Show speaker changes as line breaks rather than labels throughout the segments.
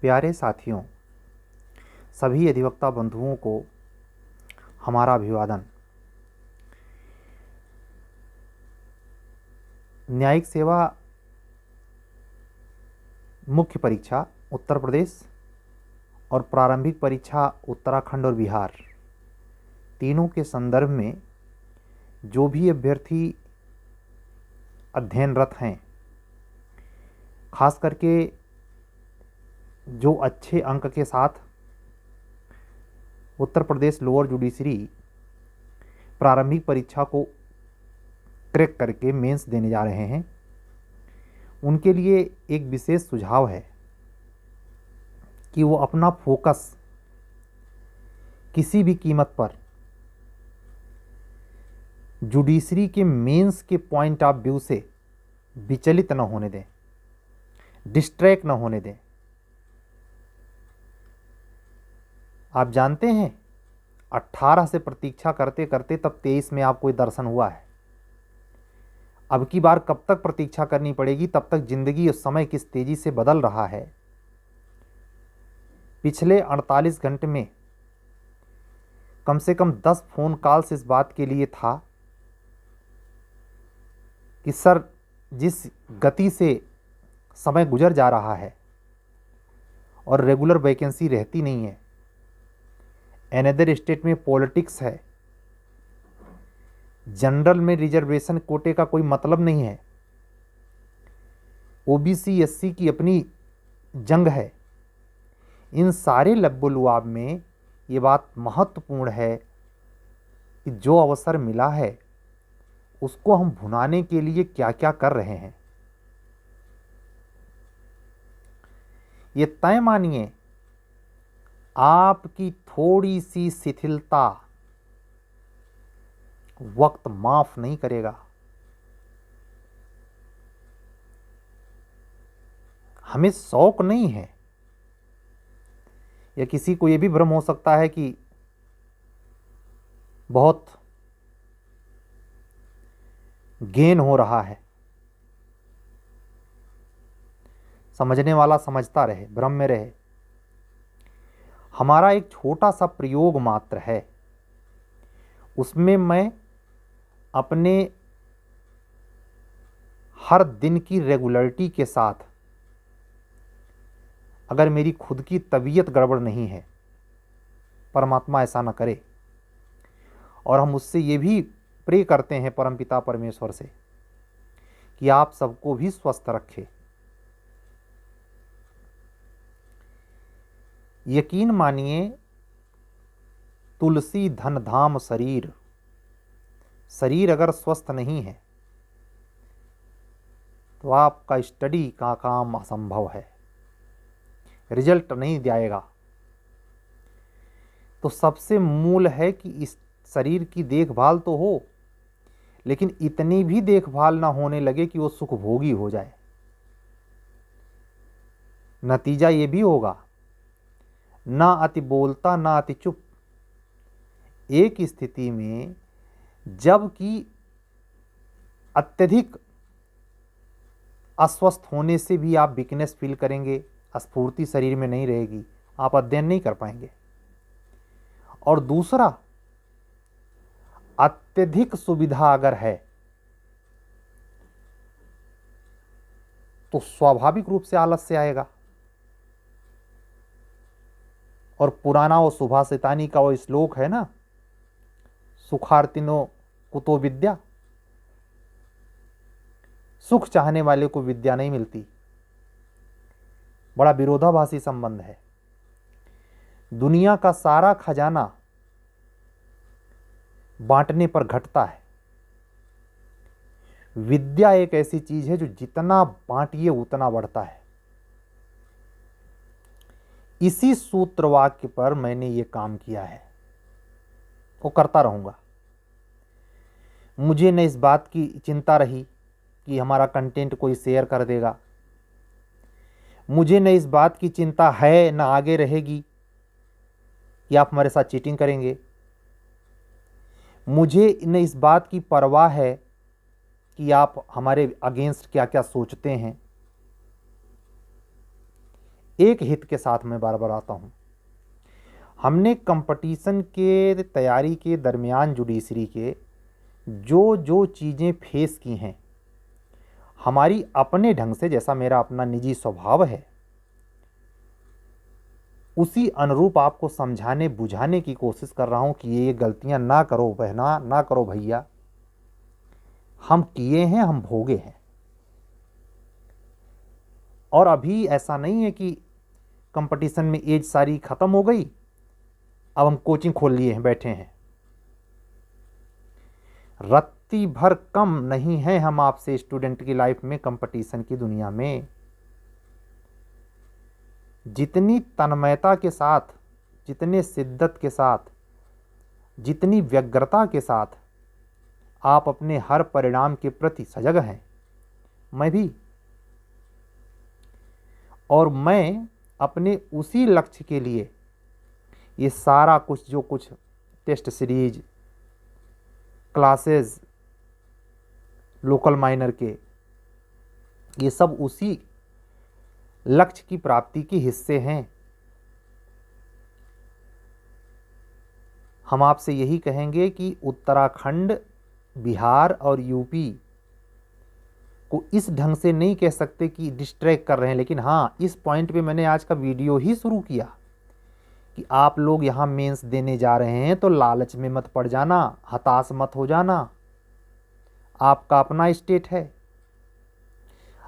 प्यारे साथियों, सभी अधिवक्ता बंधुओं को हमारा अभिवादन। न्यायिक सेवा मुख्य परीक्षा उत्तर प्रदेश और प्रारंभिक परीक्षा उत्तराखंड और बिहार, तीनों के संदर्भ में जो भी अभ्यर्थी अध्ययनरत हैं, खास करके जो अच्छे अंक के साथ उत्तर प्रदेश लोअर जुडिशरी प्रारंभिक परीक्षा को क्रैक करके मेंस देने जा रहे हैं, उनके लिए एक विशेष सुझाव है कि वो अपना फोकस किसी भी कीमत पर जुडिशरी के मेंस के पॉइंट ऑफ व्यू से विचलित न होने दें, डिस्ट्रैक्ट न होने दें। आप जानते हैं 18 से प्रतीक्षा करते करते तब 23 में आपको दर्शन हुआ है। अब की बार कब तक प्रतीक्षा करनी पड़ेगी, तब तक जिंदगी उस समय किस तेजी से बदल रहा है। पिछले 48 घंटे में कम से कम 10 फोन कॉल्स इस बात के लिए था कि सर, जिस गति से समय गुजर जा रहा है और रेगुलर वैकेंसी रहती नहीं है, अनदर स्टेट में पॉलिटिक्स है, जनरल में रिजर्वेशन कोटे का कोई मतलब नहीं है, ओबीसी एससी की अपनी जंग है। इन सारे लब्बो-लुआब में ये बात महत्वपूर्ण है कि जो अवसर मिला है उसको हम भुनाने के लिए क्या क्या कर रहे हैं। ये तय मानिए, आपकी थोड़ी सी शिथिलता वक्त माफ नहीं करेगा। हमें शौक नहीं है, या किसी को यह भी भ्रम हो सकता है कि बहुत गेन हो रहा है। समझने वाला समझता रहे, भ्रम में रहे। हमारा एक छोटा सा प्रयोग मात्र है, उसमें मैं अपने हर दिन की रेगुलरिटी के साथ, अगर मेरी खुद की तबीयत गड़बड़ नहीं है, परमात्मा ऐसा न करे, और हम उससे ये भी प्रे करते हैं परमपिता परमेश्वर से कि आप सबको भी स्वस्थ रखे। यकीन मानिए, तुलसी धन धाम शरीर, शरीर अगर स्वस्थ नहीं है तो आपका स्टडी का काम असंभव है, रिजल्ट नहीं जाएगा। तो सबसे मूल है कि इस शरीर की देखभाल तो हो, लेकिन इतनी भी देखभाल ना होने लगे कि वो सुखभोगी हो जाए। नतीजा ये भी होगा, ना अति बोलता ना अति चुप। एक स्थिति में जबकि अत्यधिक अस्वस्थ होने से भी आप वीकनेस फील करेंगे, स्फूर्ति शरीर में नहीं रहेगी, आप अध्ययन नहीं कर पाएंगे। और दूसरा, अत्यधिक सुविधा अगर है तो स्वाभाविक रूप से आलस्य आएगा। और पुराना वो सुभाषितानी का वो श्लोक है ना, सुखार्तिनो कुतो विद्या, सुख चाहने वाले को विद्या नहीं मिलती। बड़ा विरोधाभासी संबंध है। दुनिया का सारा खजाना बांटने पर घटता है। विद्या एक ऐसी चीज है जो जितना बांटिए उतना बढ़ता है। इसी सूत्र वाक्य पर मैंने ये काम किया है, वो करता रहूंगा। मुझे न इस बात की चिंता रही कि हमारा कंटेंट कोई शेयर कर देगा, मुझे न इस बात की चिंता है, न आगे रहेगी कि आप हमारे साथ चीटिंग करेंगे। मुझे न इस बात की परवाह है कि आप हमारे अगेंस्ट क्या क्या सोचते हैं। एक हित के साथ मैं बार बार आता हूँ। हमने कंपटीशन के तैयारी के दरमियान जुडिशरी के जो जो चीज़ें फेस की हैं, हमारी अपने ढंग से, जैसा मेरा अपना निजी स्वभाव है, उसी अनुरूप आपको समझाने बुझाने की कोशिश कर रहा हूं कि ये गलतियां ना करो बहना, ना करो भैया। हम किए हैं, हम भोगे हैं। और अभी ऐसा नहीं है कि कंपटीशन में एज सारी खत्म हो गई, अब हम कोचिंग खोल लिए हैं, बैठे हैं। रत्ती भर कम नहीं है हम आपसे स्टूडेंट की लाइफ में, कंपटीशन की दुनिया में। जितनी तन्मयता के साथ, जितने शिद्दत के साथ, जितनी व्यग्रता के साथ आप अपने हर परिणाम के प्रति सजग हैं, मैं भी, और मैं अपने उसी लक्ष्य के लिए ये सारा कुछ, जो कुछ test series, classes, local minor के, ये सब उसी लक्ष्य की प्राप्ति के हिस्से हैं। हम आपसे यही कहेंगे कि उत्तराखंड, बिहार और यूपी को इस ढंग से नहीं कह सकते कि डिस्ट्रैक्ट कर रहे हैं, लेकिन हाँ, इस पॉइंट पे मैंने आज का वीडियो ही शुरू किया कि आप लोग यहाँ मेंस देने जा रहे हैं तो लालच में मत पड़ जाना, हताश मत हो जाना। आपका अपना स्टेट है।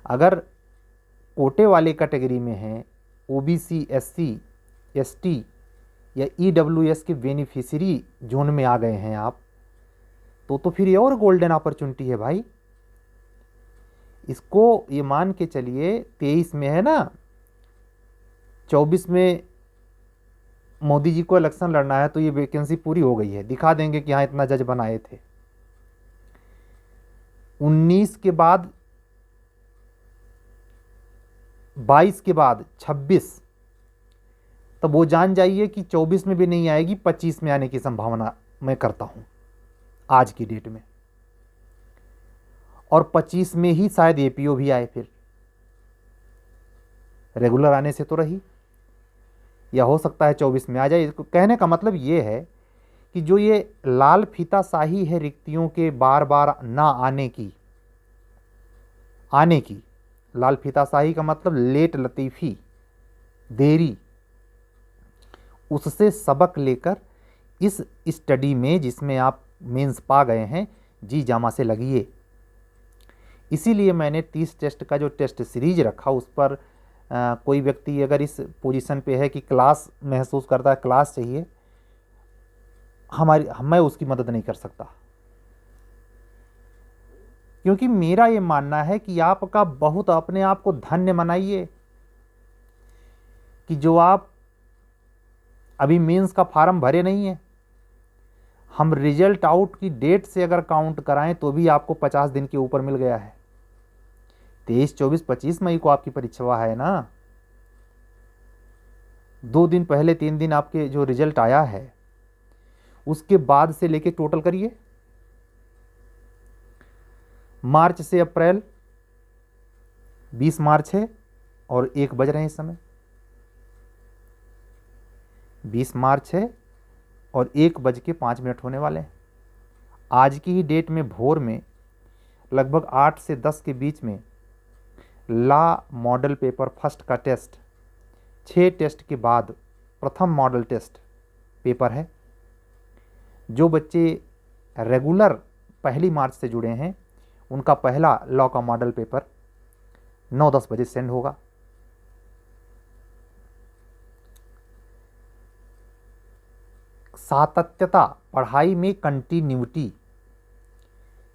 अगर कोटे वाले कैटेगरी में हैं, ओबीसी, एससी, एसटी या ईडब्ल्यूएस के बेनिफिशियरी जोन में आ गए हैं आप, तो फिर ये और गोल्डन अपॉर्चुनिटी है भाई। इसको ये मान के चलिए, 23 में है ना, 24 में मोदी जी को इलेक्शन लड़ना है तो ये वैकेंसी पूरी हो गई है, दिखा देंगे कि हाँ इतना जज बनाए थे। 19 के बाद, 22 के बाद 26, तब वो जान जाइए कि 24 में भी नहीं आएगी, 25 में आने की संभावना मैं करता हूं आज की डेट में। और 25 में ही शायद एपीओ भी आए, फिर रेगुलर आने से तो रही, या हो सकता है 24 में आ जाए। कहने का मतलब ये है कि जो ये लाल फीताशाही है रिक्तियों के बार बार ना आने की, लाल फीताशाही का मतलब लेट लतीफ़ी, देरी, उससे सबक लेकर इस स्टडी में, जिसमें आप मेंस पा गए हैं, जी जामा से लगिए। इसीलिए मैंने 30 टेस्ट का जो टेस्ट सीरीज रखा, उस पर कोई व्यक्ति अगर इस पोजीशन पे है कि क्लास महसूस करता है, क्लास चाहिए, मैं उसकी मदद नहीं कर सकता। क्योंकि मेरा ये मानना है कि आपका बहुत अपने आप को धन्य मनाइए कि जो आप अभी मेंस का फार्म भरे नहीं है। हम रिजल्ट आउट की डेट से अगर काउंट कराएं तो भी आपको 50 दिन के ऊपर मिल गया है। 23, 24, 25 मई को आपकी परीक्षा है ना। 2 दिन पहले, 3 दिन आपके जो रिजल्ट आया है, उसके बाद से लेके टोटल करिए, मार्च से अप्रैल, 20 मार्च है और 1 बज रहे हैं इस समय। 20 मार्च है और 1:05 होने वाले हैं। आज की ही डेट में भोर में लगभग 8 से 10 के बीच में लॉ मॉडल पेपर फर्स्ट का टेस्ट, 6 टेस्ट के बाद प्रथम मॉडल टेस्ट पेपर है। जो बच्चे रेगुलर 1 मार्च से जुड़े हैं, उनका पहला लॉ का मॉडल पेपर 9-10 बजे सेंड होगा। सातत्यता, पढ़ाई में कंटिन्यूटी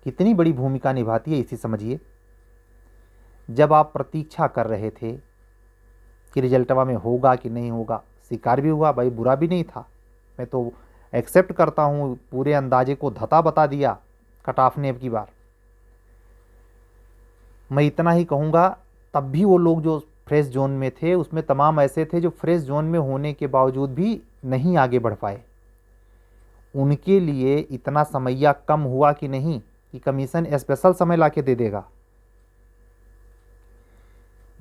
कितनी बड़ी भूमिका निभाती है, इसी समझिए। जब आप प्रतीक्षा कर रहे थे कि रिजल्टवा में होगा कि नहीं होगा, शिकार भी हुआ भाई, बुरा भी नहीं था। मैं तो एक्सेप्ट करता हूँ, पूरे अंदाजे को धता बता दिया कट ऑफ ने अब की बार। मैं इतना ही कहूँगा, तब भी वो लोग जो फ्रेश जोन में थे, उसमें तमाम ऐसे थे जो फ्रेश जोन में होने के बावजूद भी नहीं आगे बढ़ पाए। उनके लिए इतना समैया कम हुआ कि नहीं कि कमीशन स्पेशल समय ला के दे देगा।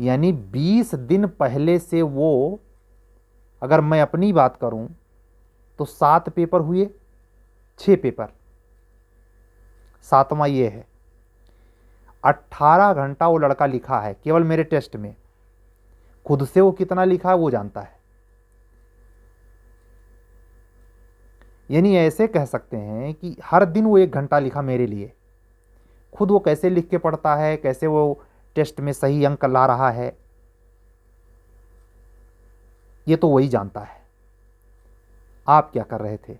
यानी 20 दिन पहले से वो, अगर मैं अपनी बात करूं तो 7 पेपर हुए, 6 पेपर, 7वां ये है। 18 घंटा वो लड़का लिखा है केवल मेरे टेस्ट में। खुद से वो कितना लिखा है वो जानता है। यानी ऐसे कह सकते हैं कि हर दिन वो 1 घंटा लिखा मेरे लिए। खुद वो कैसे लिख के पढ़ता है, कैसे वो टेस्ट में सही अंक ला रहा है, ये तो वही जानता है। आप क्या कर रहे थे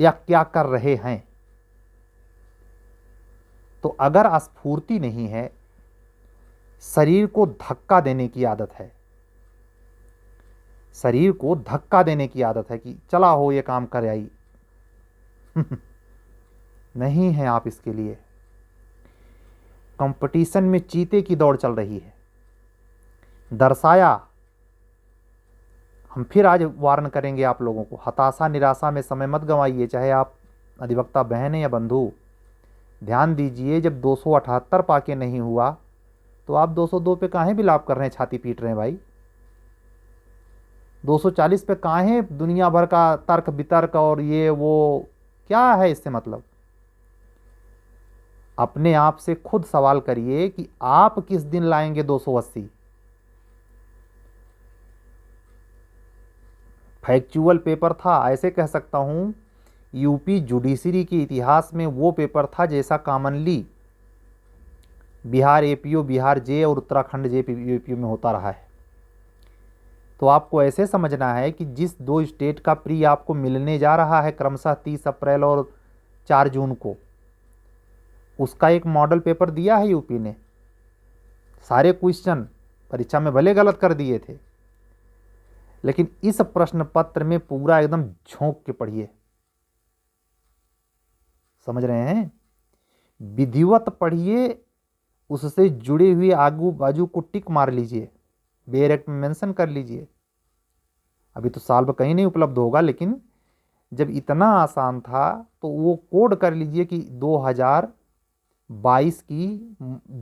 या क्या कर रहे हैं? तो अगर स्फूर्ति नहीं है, शरीर को धक्का देने की आदत है, शरीर को धक्का देने की आदत है कि चला हो ये काम कर आई नहीं है आप इसके लिए। कंपटीशन में चीते की दौड़ चल रही है। दर्शाया, हम फिर आज वार्न करेंगे आप लोगों को, हताशा निराशा में समय मत गंवाइए, चाहे आप अधिवक्ता बहन या बंधु। ध्यान दीजिए, जब 278 पाके नहीं हुआ तो आप 202 पे काहे विलाप कर रहे हैं, छाती पीट रहे हैं भाई? 240 पे काहे दुनिया भर का तर्क वितर्क और ये वो, क्या है इससे मतलब? अपने आप से खुद सवाल करिए कि आप किस दिन लाएंगे 280। फैक्चुअल पेपर था, ऐसे कह सकता हूं, यूपी जुडिशरी के इतिहास में वो पेपर था जैसा कॉमनली बिहार एपीओ, बिहार जे और उत्तराखंड जे एपीओ में होता रहा है। तो आपको ऐसे समझना है कि जिस 2 स्टेट का प्री आपको मिलने जा रहा है क्रमशः 30 अप्रैल और 4 जून को, उसका एक मॉडल पेपर दिया है यूपी ने। सारे क्वेश्चन परीक्षा में भले गलत कर दिए थे, लेकिन इस प्रश्न पत्र में पूरा एकदम झोंक के पढ़िए। समझ रहे हैं? विधिवत पढ़िए, उससे जुड़े हुए आगू बाजू को टिक मार लीजिए, बेरेक्ट में मेंशन कर लीजिए। अभी तो साल कहीं नहीं उपलब्ध होगा, लेकिन जब इतना आसान था तो वो कोड कर लीजिए कि 2022 की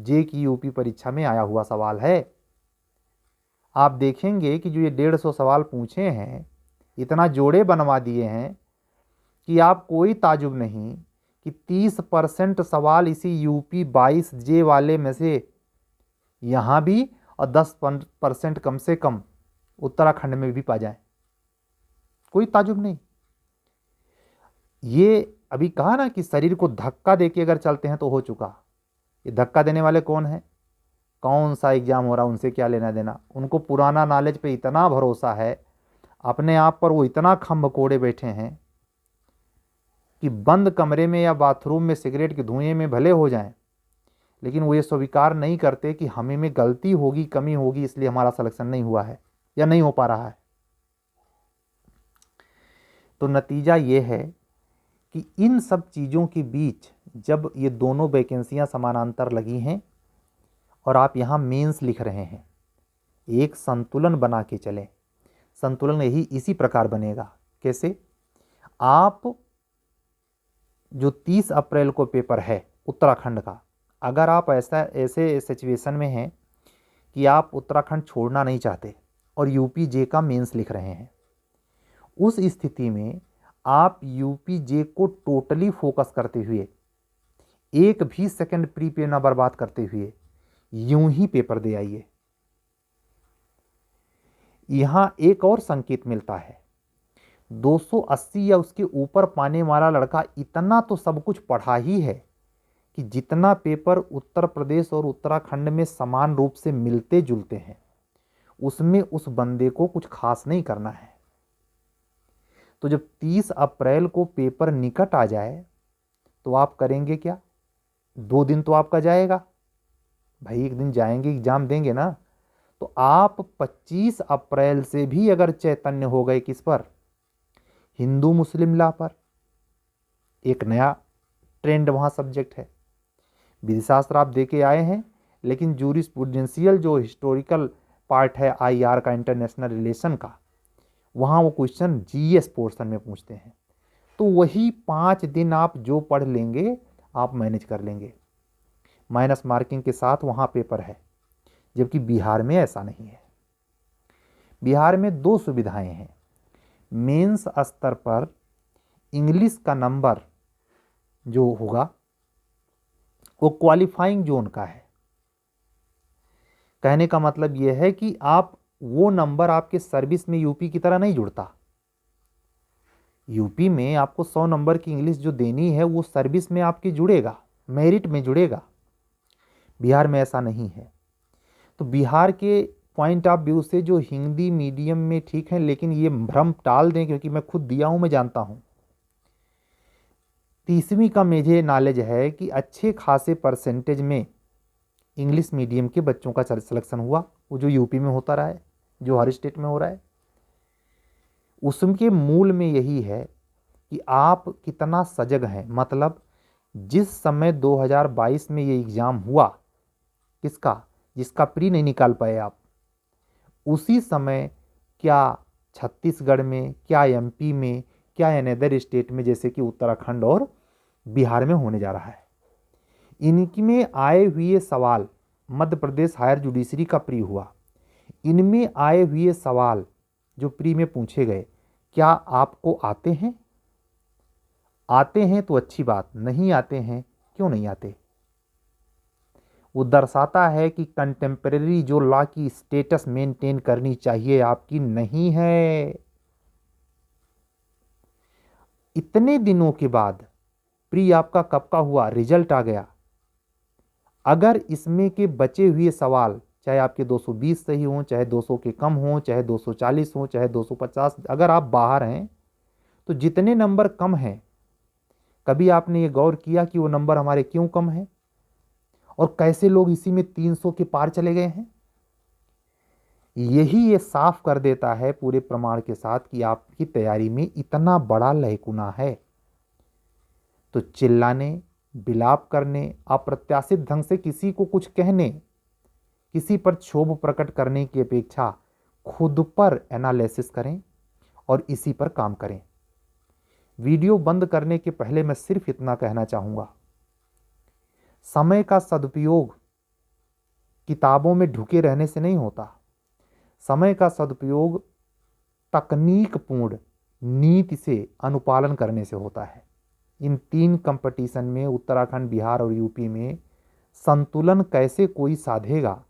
जे की यूपी परीक्षा में आया हुआ सवाल है। आप देखेंगे कि जो ये 150 सवाल पूछे हैं, इतना जोड़े बनवा दिए हैं कि आप कोई ताजुब नहीं कि 30% सवाल इसी यूपी 22 जे वाले में से यहाँ भी, और 10% कम से कम उत्तराखंड में भी पा जाए। कोई ताजुब नहीं। ये अभी कहा ना कि शरीर को धक्का देके अगर चलते हैं तो हो चुका। ये धक्का देने वाले कौन है? कौन सा एग्जाम हो रहा, उनसे क्या लेना देना? उनको पुराना नॉलेज पे इतना भरोसा है, अपने आप पर वो इतना खम्भ कोड़े बैठे हैं कि बंद कमरे में या बाथरूम में सिगरेट के धुएं में भले हो जाएं, लेकिन वो ये स्वीकार नहीं करते कि हमें में गलती होगी, कमी होगी, इसलिए हमारा सिलेक्शन नहीं हुआ है या नहीं हो पा रहा है। तो नतीजा ये है कि इन सब चीज़ों के बीच जब ये दोनों वैकेंसियां समानांतर लगी हैं और आप यहाँ मेंस लिख रहे हैं, एक संतुलन बना के चलें। संतुलन यही इसी प्रकार बनेगा। कैसे? आप जो 30 अप्रैल को पेपर है उत्तराखंड का, अगर आप ऐसे सिचुएशन में हैं कि आप उत्तराखंड छोड़ना नहीं चाहते और यूपी जे का मेंस लिख रहे हैं, उस स्थिति में आप यूपी जे को टोटली फोकस करते हुए, एक भी सेकंड प्री पे ना बर्बाद करते हुए यूं ही पेपर दे आइए। यहां एक और संकेत मिलता है, 280 या उसके ऊपर पाने वाला लड़का इतना तो सब कुछ पढ़ा ही है कि जितना पेपर उत्तर प्रदेश और उत्तराखंड में समान रूप से मिलते जुलते हैं, उसमें उस बंदे को कुछ खास नहीं करना है। तो जब 30 अप्रैल को पेपर निकट आ जाए तो आप करेंगे क्या? 2 दिन तो आपका जाएगा भाई, एक दिन जाएंगे, एग्जाम देंगे ना। तो आप 25 अप्रैल से भी अगर चैतन्य हो गए, किस पर? हिंदू मुस्लिम लॉ पर। एक नया ट्रेंड वहां सब्जेक्ट है, विधिशास्त्र आप देके आए हैं, लेकिन जूरिस्प्रूडेंशियल जो हिस्टोरिकल पार्ट है आईआर का, इंटरनेशनल रिलेशन का, वहाँ वो क्वेश्चन जीएस पोर्शन में पूछते हैं। तो वही 5 दिन आप जो पढ़ लेंगे आप मैनेज कर लेंगे, माइनस मार्किंग के साथ वहाँ पेपर है। जबकि बिहार में ऐसा नहीं है। बिहार में 2 सुविधाएं हैं। मेंस स्तर पर इंग्लिश का नंबर जो होगा वो क्वालिफाइंग जोन का है। कहने का मतलब यह है कि आप वो नंबर आपके सर्विस में यूपी की तरह नहीं जुड़ता। यूपी में आपको 100 नंबर की इंग्लिश जो देनी है वो सर्विस में आपके जुड़ेगा, मेरिट में जुड़ेगा। बिहार में ऐसा नहीं है। तो बिहार के पॉइंट ऑफ व्यू से जो हिंदी मीडियम में ठीक है, लेकिन ये भ्रम टाल दें क्योंकि मैं खुद दिया हूं, मैं जानता हूं। 30वीं का मुझे नॉलेज है कि अच्छे खासे परसेंटेज में इंग्लिश मीडियम के बच्चों का सिलेक्शन हुआ, वो जो यूपी में होता रहा है, जो हर स्टेट में हो रहा है। उसके मूल में यही है कि आप कितना सजग हैं। मतलब जिस समय 2022 में ये एग्ज़ाम हुआ, किसका, जिसका प्री नहीं निकाल पाए आप, उसी समय क्या छत्तीसगढ़ में, क्या एमपी में, क्या अनदर स्टेट में जैसे कि उत्तराखंड और बिहार में होने जा रहा है, इनमें आए हुए सवाल, मध्य प्रदेश हायर जुडिशरी का प्री हुआ, इनमें आए हुए सवाल जो प्री में पूछे गए, क्या आपको आते हैं? आते हैं तो अच्छी बात, नहीं आते हैं क्यों नहीं आते? वो दर्शाता है कि कंटेम्परेरी जो लॉ की स्टेटस मेंटेन करनी चाहिए आपकी नहीं है। इतने दिनों के बाद प्री आपका कब का हुआ, रिजल्ट आ गया, अगर इसमें के बचे हुए सवाल चाहे आपके 220 सही हों, चाहे 200 के कम हों, चाहे 240 हों, चाहे 250, अगर आप बाहर हैं तो जितने नंबर कम हैं, कभी आपने ये गौर किया कि वो नंबर हमारे क्यों कम हैं और कैसे लोग इसी में 300 के पार चले गए हैं? यही ये साफ कर देता है पूरे प्रमाण के साथ कि आपकी तैयारी में इतना बड़ा लहकुना है। तो चिल्लाने, विलाप करने, अप्रत्याशित ढंग से किसी को कुछ कहने, किसी पर क्षोभ प्रकट करने की अपेक्षा खुद पर एनालिसिस करें और इसी पर काम करें। वीडियो बंद करने के पहले मैं सिर्फ इतना कहना चाहूंगा, समय का सदुपयोग किताबों में ढुके रहने से नहीं होता। समय का सदुपयोग तकनीकपूर्ण नीति से अनुपालन करने से होता है। इन 3 कंपटीशन में उत्तराखंड, बिहार और यूपी में संतुलन कैसे कोई साधेगा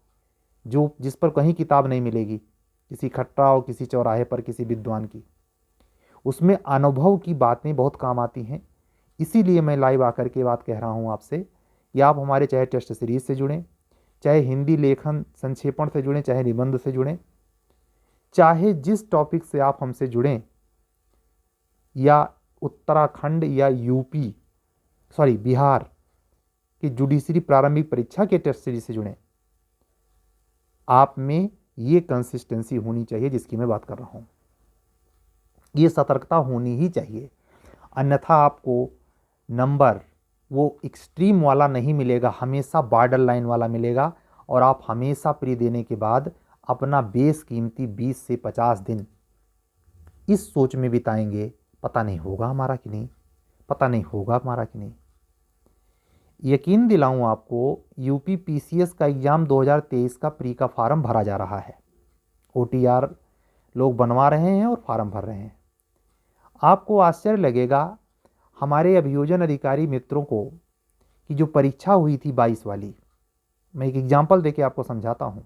जो जिस पर कहीं किताब नहीं मिलेगी, किसी खट्टा और किसी चौराहे पर किसी विद्वान की। उसमें अनुभव की बातें बहुत काम आती हैं। इसीलिए मैं लाइव आकर के बात कह रहा हूं आपसे कि आप हमारे चाहे टेस्ट सीरीज से जुड़ें, चाहे हिंदी लेखन संक्षेपण से जुड़ें, चाहे निबंध से जुड़ें, चाहे जिस टॉपिक से आप हमसे जुड़ें, या उत्तराखंड या यूपी बिहार की जुडिशरी प्रारंभिक परीक्षा के टेस्ट सीरीज से जुड़ें, आप में ये कंसिस्टेंसी होनी चाहिए जिसकी मैं बात कर रहा हूं। ये सतर्कता होनी ही चाहिए, अन्यथा आपको नंबर वो एक्सट्रीम वाला नहीं मिलेगा, हमेशा बॉर्डर लाइन वाला मिलेगा और आप हमेशा प्री देने के बाद अपना बेस कीमती 20 से 50 दिन इस सोच में बिताएंगे, पता नहीं होगा हमारा कि नहीं, पता नहीं होगा हमारा कि नहीं। यकीन दिलाऊं आपको, यूपी पीसीएस का एग्ज़ाम 2023 का प्री का फार्म भरा जा रहा है। ओटीआर लोग बनवा रहे हैं और फार्म भर रहे हैं। आपको आश्चर्य लगेगा हमारे अभियोजन अधिकारी मित्रों को कि जो परीक्षा हुई थी 22 वाली, मैं एक एग्जाम्पल देके आपको समझाता हूं।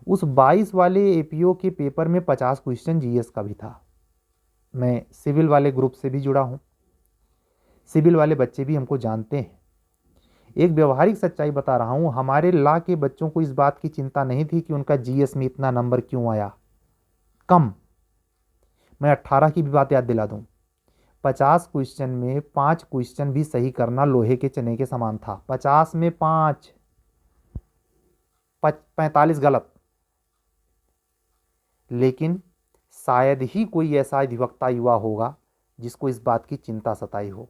उस 22 वाले एपीओ के पेपर में 50 क्वेश्चन जीएस का भी था। मैं सिविल वाले ग्रुप से भी जुड़ा हूं, सिविल वाले बच्चे भी हमको जानते हैं। एक व्यवहारिक सच्चाई बता रहा हूं, हमारे लॉ के बच्चों को इस बात की चिंता नहीं थी कि उनका जीएस में इतना नंबर क्यों आया कम। मैं 18 की भी बात याद दिला दूं, 50 क्वेश्चन में 5 क्वेश्चन भी सही करना लोहे के चने के समान था। 50 में 5, 45 गलत। लेकिन शायद ही कोई ऐसा अधिवक्ता युवा होगा जिसको इस बात की चिंता सताई हो।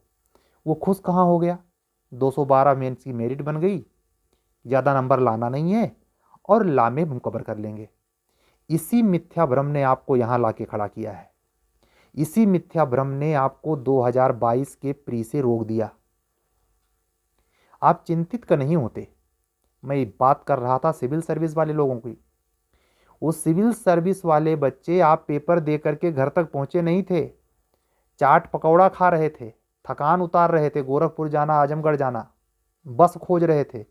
वो खुश कहाँ हो गया, 212 मेंस की मेरिट बन गई, ज़्यादा नंबर लाना नहीं है और ला में हम कवर कर लेंगे। इसी मिथ्या भ्रम ने आपको यहाँ ला के खड़ा किया है। इसी मिथ्या भ्रम ने आपको 2022 के प्री से रोक दिया। आप चिंतित का नहीं होते, मैं बात कर रहा था सिविल सर्विस वाले लोगों की। उस सिविल सर्विस वाले बच्चे आप पेपर दे करके घर तक पहुंचे नहीं थे, चाट पकौड़ा खा रहे थे, थकान उतार रहे थे, गोरखपुर जाना, आजमगढ़ जाना, बस खोज रहे थे।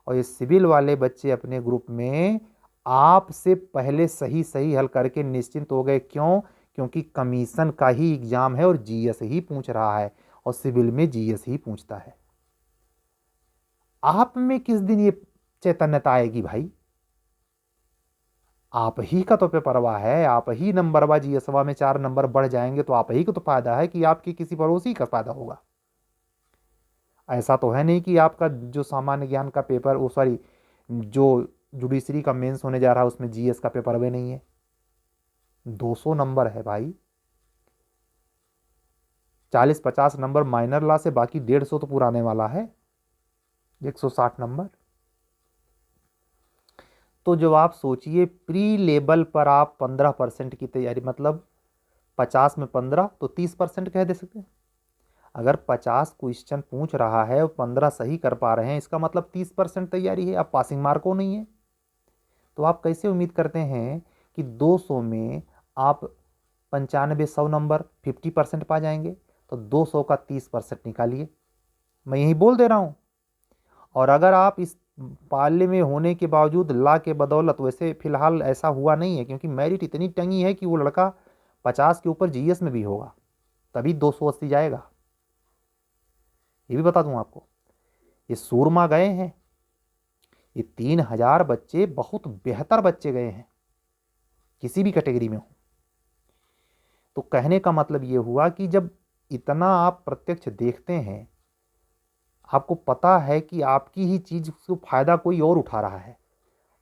और ये सिविल वाले बच्चे अपने ग्रुप में आपसे पहले सही सही हल करके निश्चिंत हो गए। क्यों? क्योंकि कमीशन का ही एग्जाम है और जीएस ही पूछ रहा है, और सिविल में जीएस ही पूछता है। आप में किस दिन ये चैतन्यता आएगी भाई? आप ही का तो पेपरवा है, आप ही नंबरवा जीएसवा में 4 नंबर बढ़ जाएंगे तो आप ही को तो फायदा है कि आपके किसी पड़ोसी का फायदा होगा। ऐसा तो है नहीं कि आपका जो सामान्य ज्ञान का पेपर, वो सॉरी, जो जुडिशरी का मेंस होने जा रहा है उसमें जीएस का पेपर भी नहीं है। 200 नंबर है भाई, 40-50 नंबर माइनर लॉ से, बाकी 150 तो पुराने वाला है, 160 नंबर। तो जब आप सोचिए प्री लेवल पर आप 15% की तैयारी, मतलब 50 में 15 तो 30% कह दे सकते हैं। अगर 50 क्वेश्चन पूछ रहा है और 15 सही कर पा रहे हैं, इसका मतलब 30% तैयारी है। अब पासिंग मार्को नहीं है, तो आप कैसे उम्मीद करते हैं कि 200 में आप 95-100 नंबर 50% पा जाएंगे? तो 200 का 30% निकालिए, मैं यही बोल दे रहा हूं। और अगर आप इस पाले में होने के बावजूद ला के बदौलत, वैसे फिलहाल ऐसा हुआ नहीं है क्योंकि मेरिट इतनी टंगी है कि वो लड़का 50 के ऊपर जीएस में भी होगा, तभी 280 जाएगा। ये भी बता दूं आपको, ये सूरमा गए हैं, ये 3000 बच्चे बहुत बेहतर बच्चे गए हैं, किसी भी कैटेगरी में हो। तो कहने का मतलब ये हुआ कि जब इतना आप प्रत्यक्ष देखते हैं, आपको पता है कि आपकी ही चीज से फायदा कोई और उठा रहा है,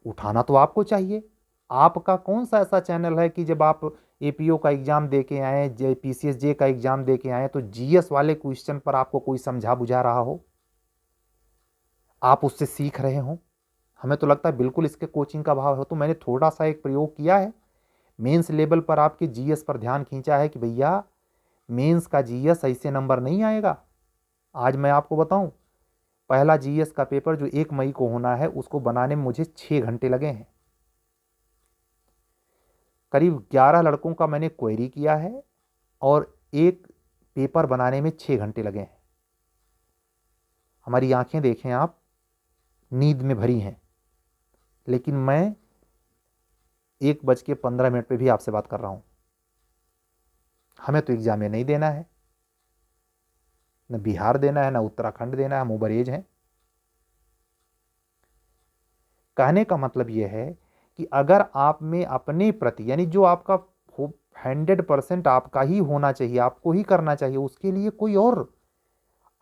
उठाना तो आपको चाहिए। आपका कौन सा ऐसा चैनल है कि जब आप एपीओ का एग्जाम दे के आए, पीसीएसजे का एग्जाम दे के आए, तो जीएस वाले क्वेश्चन पर आपको कोई समझा बुझा रहा हो, आप उससे सीख रहे हो? हमें तो लगता है बिल्कुल इसके कोचिंग का भाव हो। तो मैंने थोड़ा सा एक प्रयोग किया है, मेंस लेवल पर आपके जीएस पर ध्यान खींचा है कि भैया मेंस का जीएस ऐसे नंबर नहीं आएगा। आज मैं आपको बताऊं, पहला जीएस का पेपर जो 1 मई को होना है, उसको बनाने में मुझे 6 घंटे लगे हैं। करीब 11 लड़कों का मैंने क्वेरी किया है और एक पेपर बनाने में 6 घंटे लगे हैं। हमारी आंखें देखें आप, नींद में भरी हैं, लेकिन मैं 1:15 पे भी आपसे बात कर रहा हूं। हमें तो एग्जाम में नहीं देना है, न बिहार देना है, न उत्तराखंड देना है, हम ओवरएज हैं। कहने का मतलब यह है कि अगर आप में अपने प्रति, यानी जो आपका 100% आपका ही होना चाहिए, आपको ही करना चाहिए, उसके लिए कोई और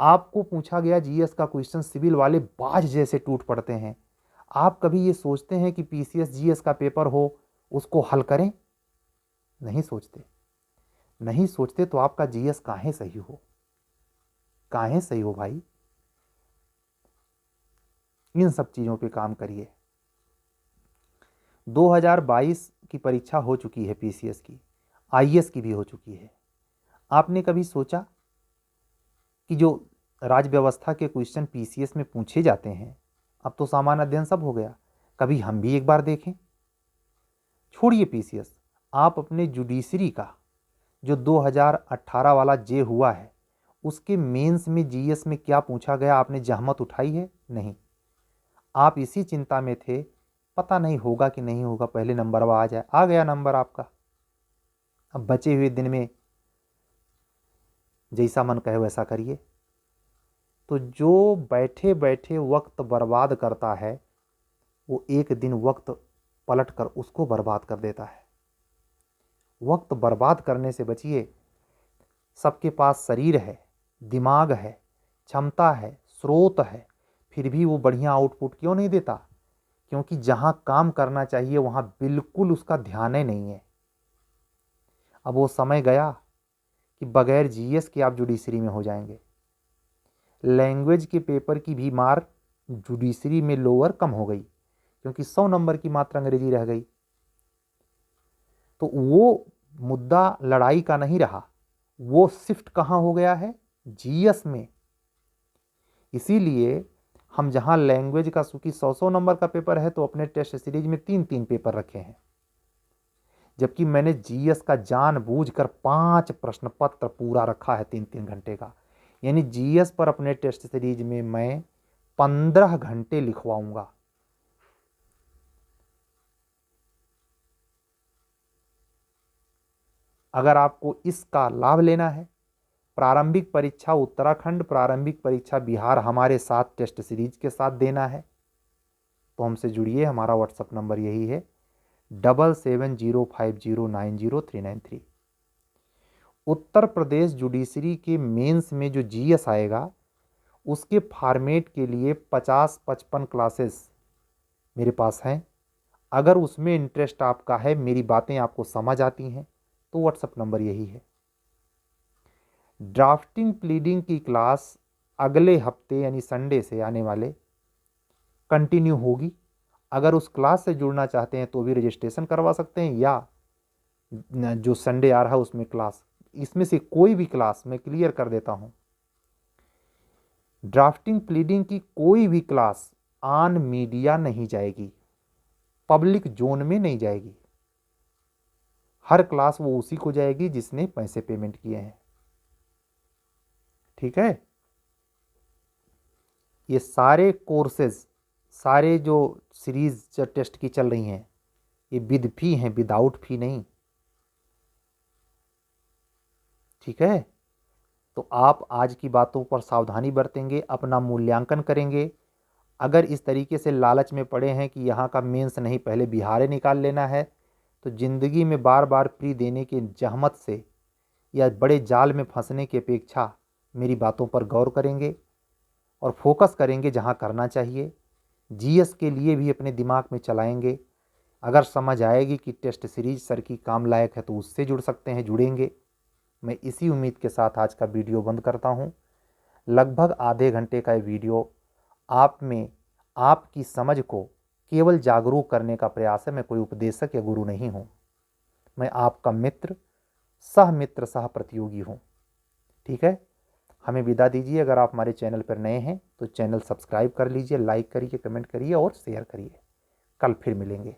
आपको पूछा गया जीएस का क्वेश्चन, सिविल वाले बाज जैसे टूट पड़ते हैं। आप कभी ये सोचते हैं कि पीसीएस जीएस का पेपर हो, उसको हल करें? नहीं सोचते। नहीं सोचते तो आपका जीएस काहे सही हो, काहे सही हो भाई? इन सब चीजों पे काम करिए। 2022 की परीक्षा हो चुकी है, पीसीएस की, आईएएस की भी हो चुकी है। आपने कभी सोचा कि जो राज्य व्यवस्था के क्वेश्चन पीसीएस में पूछे जाते हैं, अब तो सामान्य अध्ययन सब हो गया, कभी हम भी एक बार देखें? छोड़िए पीसीएस, आप अपने जुडिशरी का जो 2018 वाला जे हुआ है, उसके मेंस में जीएस में क्या पूछा गया, आपने जहमत उठाई है? नहीं। आप इसी चिंता में थे, पता नहीं होगा कि नहीं होगा, पहले नंबर आ जाए। आ गया नंबर आपका, अब बचे हुए दिन में जैसा मन कहे वैसा करिए। तो जो बैठे बैठे वक्त बर्बाद करता है, वो एक दिन वक्त पलट कर उसको बर्बाद कर देता है। वक्त बर्बाद करने से बचिए। सबके पास शरीर है, दिमाग है, क्षमता है, स्रोत है, फिर भी वो बढ़िया आउटपुट क्यों नहीं देता? क्योंकि जहां काम करना चाहिए वहां बिल्कुल उसका ध्यान ही नहीं है। अब वो समय गया कि बगैर जीएस के आप जुडिशरी में हो जाएंगे। लैंग्वेज के पेपर की भी मार जुडिशरी में लोअर कम हो गई, क्योंकि 100 नंबर की मात्र अंग्रेजी रह गई। तो वो मुद्दा लड़ाई का नहीं रहा, वो शिफ्ट कहां हो गया है? जीएस में। इसीलिए हम जहाँ लैंग्वेज का चूंकि 100 नंबर का पेपर है तो अपने टेस्ट सीरीज में 3-3 पेपर रखे हैं, जबकि मैंने जीएस का जानबूझकर 5 प्रश्न पत्र पूरा रखा है 3-3 घंटे का। यानी जीएस पर अपने टेस्ट सीरीज में मैं 15 घंटे लिखवाऊंगा। अगर आपको इसका लाभ लेना है, प्रारंभिक परीक्षा उत्तराखंड, प्रारंभिक परीक्षा बिहार हमारे साथ टेस्ट सीरीज के साथ देना है, तो हमसे जुड़िए। हमारा व्हाट्सएप नंबर यही है 7705090393। उत्तर प्रदेश जुडिशरी के मेंस में जो जीएस आएगा उसके फॉर्मेट के लिए 50-55 क्लासेस मेरे पास हैं। अगर उसमें इंटरेस्ट आपका है, मेरी बातें आपको समझ आती हैं, तो व्हाट्सएप नंबर यही है। ड्राफ्टिंग प्लीडिंग की क्लास अगले हफ्ते यानी संडे से आने वाले कंटिन्यू होगी। अगर उस क्लास से जुड़ना चाहते हैं तो भी रजिस्ट्रेशन करवा सकते हैं, या जो संडे आ रहा है उसमें क्लास, इसमें से कोई भी क्लास मैं क्लियर कर देता हूं। ड्राफ्टिंग प्लीडिंग की कोई भी क्लास ऑन मीडिया नहीं जाएगी, पब्लिक जोन में नहीं जाएगी। हर क्लास वो उसी को जाएगी जिसने पैसे पेमेंट किए हैं। ठीक है, ये सारे कोर्सेज, सारे जो सीरीज टेस्ट की चल रही हैं, ये विद फी हैं, विदाउट फी नहीं। ठीक है, तो आप आज की बातों पर सावधानी बरतेंगे, अपना मूल्यांकन करेंगे। अगर इस तरीके से लालच में पड़े हैं कि यहाँ का मेंस नहीं, पहले बिहार निकाल लेना है, तो ज़िंदगी में बार बार प्री देने की जहमत से या बड़े जाल में फंसने की अपेक्षा मेरी बातों पर गौर करेंगे और फोकस करेंगे जहाँ करना चाहिए। जीएस के लिए भी अपने दिमाग में चलाएंगे। अगर समझ आएगी कि टेस्ट सीरीज सर की काम लायक है तो उससे जुड़ सकते हैं, जुड़ेंगे। मैं इसी उम्मीद के साथ आज का वीडियो बंद करता हूँ। लगभग आधे घंटे का ये वीडियो आप में आपकी समझ को केवल जागरूक करने का प्रयास है। मैं कोई उपदेशक या गुरु नहीं हूँ, मैं आपका मित्र, सह मित्र, सह प्रतियोगी हूँ। ठीक है, हमें विदा दीजिए। अगर आप हमारे चैनल पर नए हैं तो चैनल सब्सक्राइब कर लीजिए, लाइक करिए, कमेंट करिए और शेयर करिए। कल फिर मिलेंगे,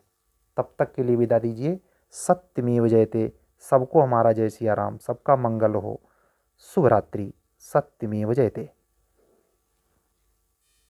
तब तक के लिए विदा दीजिए। सत्यमेव जयते। सबको हमारा जय सिया राम, सबका मंगल हो। शुभ रात्रि। सत्यमेव जयते।